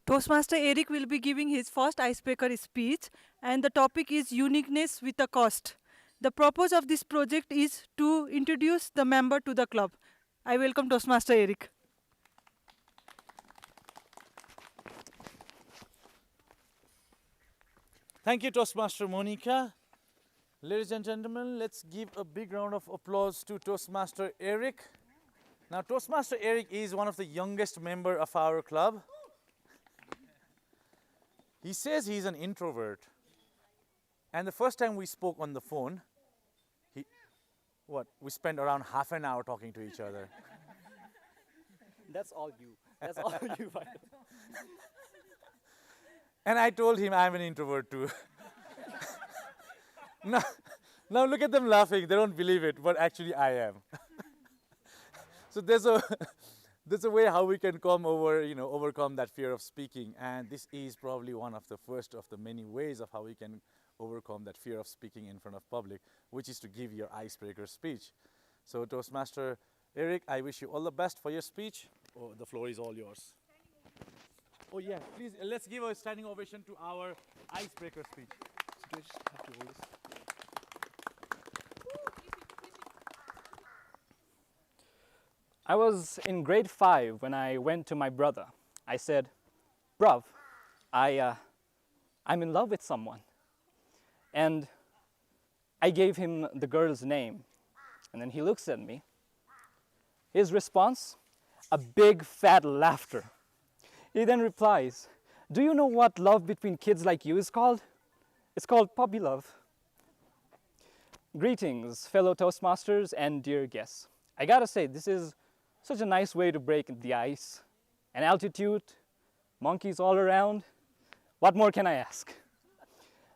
Toastmaster Eric will be giving his first icebreaker speech, and the topic is uniqueness with a cost. The purpose of this project is to introduce the member to the club. I welcome Toastmaster Eric. Thank you, Toastmaster Monica. Ladies and gentlemen, let's give a big round of applause to Toastmaster Eric. Now, Toastmaster Eric is one of the youngest member of our club. He says he's an introvert. And the first time we spoke on the phone, we spent around half an hour talking to each other. That's all you. That's all you. And I told him I'm an introvert too. now look at them laughing. They don't believe it, but actually I am. So there's a way how we can overcome that fear of speaking, and this is probably one of the first of the many ways of how we can overcome that fear of speaking in front of public, which is to give your icebreaker speech. So Toastmaster Eric, I wish you all the best for your speech. Oh, the floor is all yours. Oh yeah, please let's give a standing ovation to our icebreaker speech. So do I just have to hold this? I was in grade 5 when I went to my brother. I said, "Bruv, I'm in love with someone." And I gave him the girl's name. And then he looks at me. His response, a big fat laughter. He then replies, "Do you know what love between kids like you is called? It's called puppy love." Greetings, fellow Toastmasters and dear guests. I gotta say, this is such a nice way to break the ice. An altitude, monkeys all around. What more can I ask?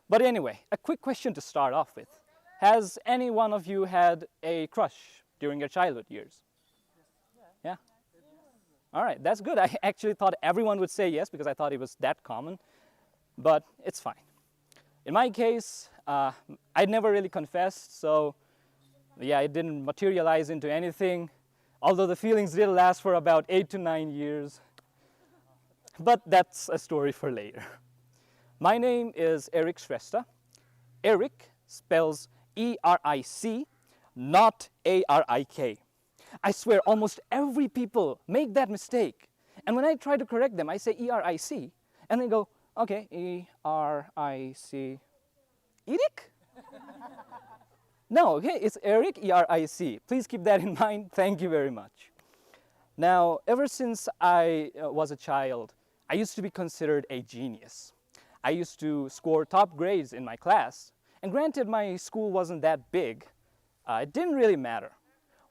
But anyway, a quick question to start off with. Has any one of you had a crush during your childhood years? Yeah? All right, that's good. I actually thought everyone would say yes because I thought it was that common, but it's fine. In my case, I'd never really confessed, so yeah, it didn't materialize into anything, although the feelings did last for about 8 to 9 years. But that's a story for later. My name is Eric Shrestha. Eric spells E-R-I-C, not A-R-I-K. I swear almost every people make that mistake. And when I try to correct them, I say E-R-I-C. And they go, okay, E-R-I-C. Eric? No, okay, it's Eric, E-R-I-C. Please keep that in mind. Thank you very much. Now, ever since I was a child, I used to be considered a genius. I used to score top grades in my class. And granted, my school wasn't that big. It didn't really matter.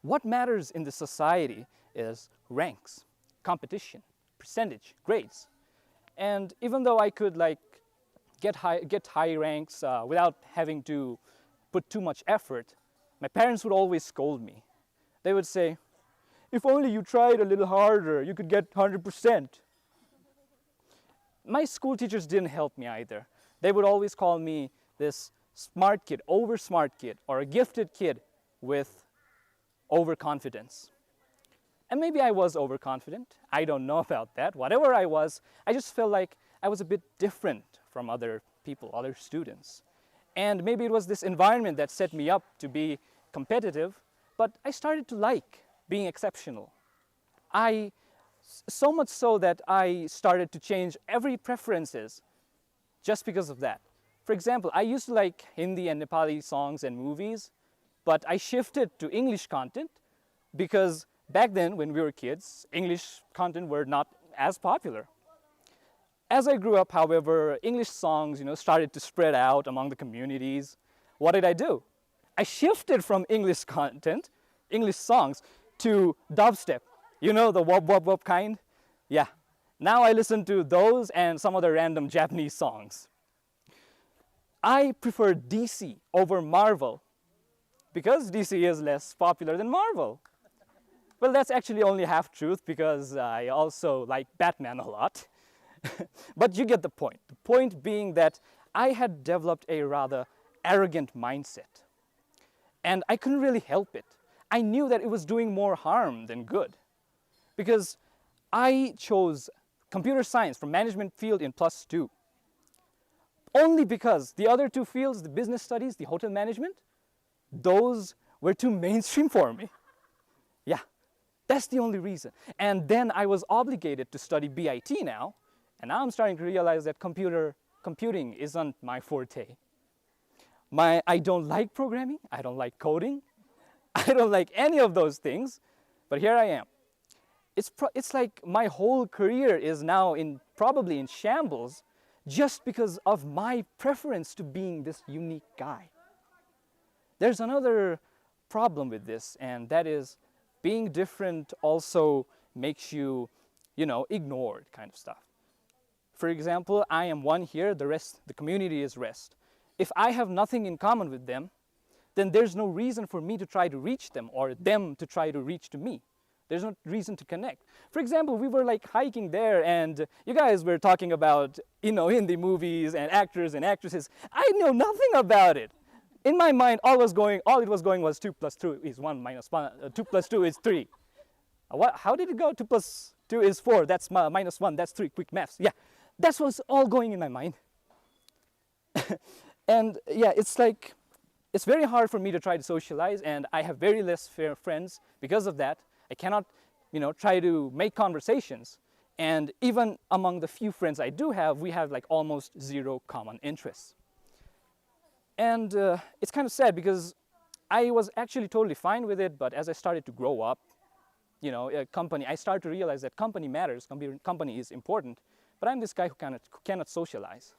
What matters in the society is ranks, competition, percentage, grades. And even though I could get high ranks without having to put too much effort, my parents would always scold me. They would say, "If only you tried a little harder, you could get 100%. My school teachers didn't help me either. They would always call me this smart kid, over smart kid, or a gifted kid with overconfidence. And maybe I was overconfident. I don't know about that. Whatever I was, I just felt like I was a bit different from other people, other students. And maybe it was this environment that set me up to be competitive, but I started to like being exceptional. So much so that I started to change every preferences just because of that. For example, I used to like Hindi and Nepali songs and movies, but I shifted to English content because back then when we were kids, English content were not as popular. As I grew up, however, English songs, started to spread out among the communities. What did I do? I shifted from English content, English songs, to dubstep. You know, the wop wop wop kind? Yeah. Now I listen to those and some other random Japanese songs. I prefer DC over Marvel because DC is less popular than Marvel. Well, that's actually only half truth because I also like Batman a lot. But you get the point. The point being that I had developed a rather arrogant mindset. And I couldn't really help it. I knew that it was doing more harm than good. Because I chose computer science from management field in +2. Only because the other two fields, the business studies, the hotel management, those were too mainstream for me. Yeah, that's the only reason. And then I was obligated to study BIT now, and now I'm starting to realize that computing isn't my forte. I don't like programming, I don't like coding, I don't like any of those things, but here I am. It's like my whole career is now probably in shambles just because of my preference to being this unique guy. There's another problem with this, and that is being different also makes you, ignored kind of stuff. For example, I am one here, the community is rest. If I have nothing in common with them, then there's no reason for me to try to reach them or them to try to reach to me. There's no reason to connect. For example, we were like hiking there and you guys were talking about, Hindi movies and actors and actresses. I know nothing about it. In my mind, all it was going was 2 + 2 is 1 - 1, 2 + 2 is 3. How did it go? 2 + 2 is 4, that's -1, that's 3, quick maths. Yeah, that's what's all going in my mind. And yeah, it's very hard for me to try to socialize, and I have very less friends because of that. I cannot, try to make conversations. And even among the few friends I do have, we have like almost zero common interests. And it's kind of sad because I was actually totally fine with it, but as I started to grow up, I started to realize that company matters, company is important, but I'm this guy who cannot socialize.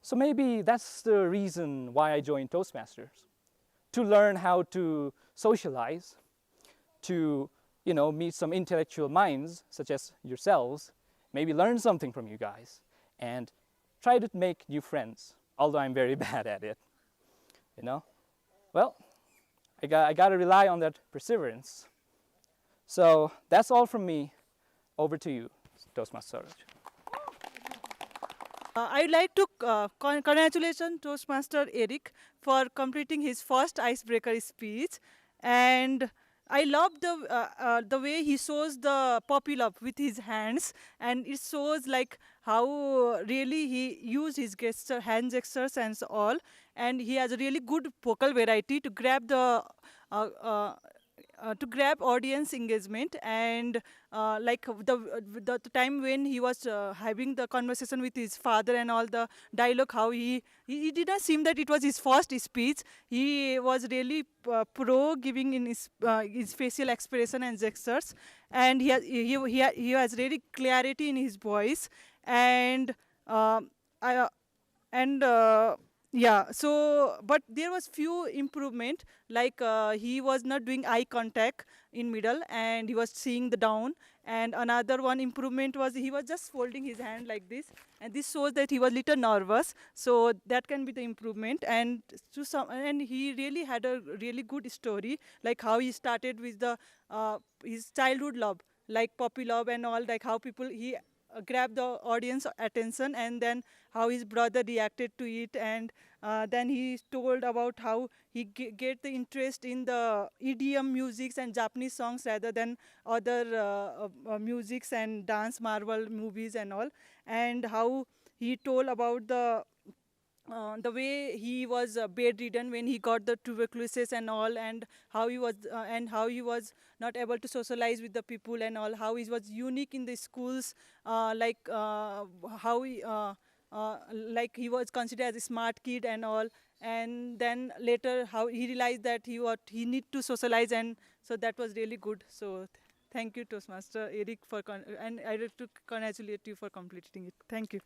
So maybe that's the reason why I joined Toastmasters, to learn how to socialize, to meet some intellectual minds such as yourselves, maybe learn something from you guys, and try to make new friends, although I'm very bad at it. Well, I got to rely on that perseverance. So that's all from me. Over to you, Toastmaster. I'd like to congratulate Toastmaster Eric for completing his first icebreaker speech, and I love the way he shows the puppy love with his hands, and it shows like how really he used his hand gestures and all, and he has a really good vocal variety to grab uh, uh, to grab audience engagement. And like the time when he was having the conversation with his father and all the dialogue, how he did not seem that it was his first speech. He was really pro giving in his facial expression and gestures, and he has really clarity in his voice. And I and yeah, so but there was few improvement, like he was not doing eye contact in middle and he was seeing the down. And another one improvement was he was just folding his hand like this, and this shows that he was little nervous, so that can be the improvement. And he really had a really good story, like how he started with the his childhood love, like puppy love and all, like how people he grabbed the audience attention, and then how his brother reacted to it. And then he told about how he get the interest in the EDM musics and Japanese songs rather than other musics and dance marvel movies and all. And how he told about the way he was bedridden when he got the tuberculosis and all, and how he was not able to socialize with the people and all, how he was unique in the schools, how he like he was considered as a smart kid and all. And then later how he realized that he need to socialize, and so that was really good. So thank you, Toastmaster Eric, and I have to congratulate you for completing it. Thank you.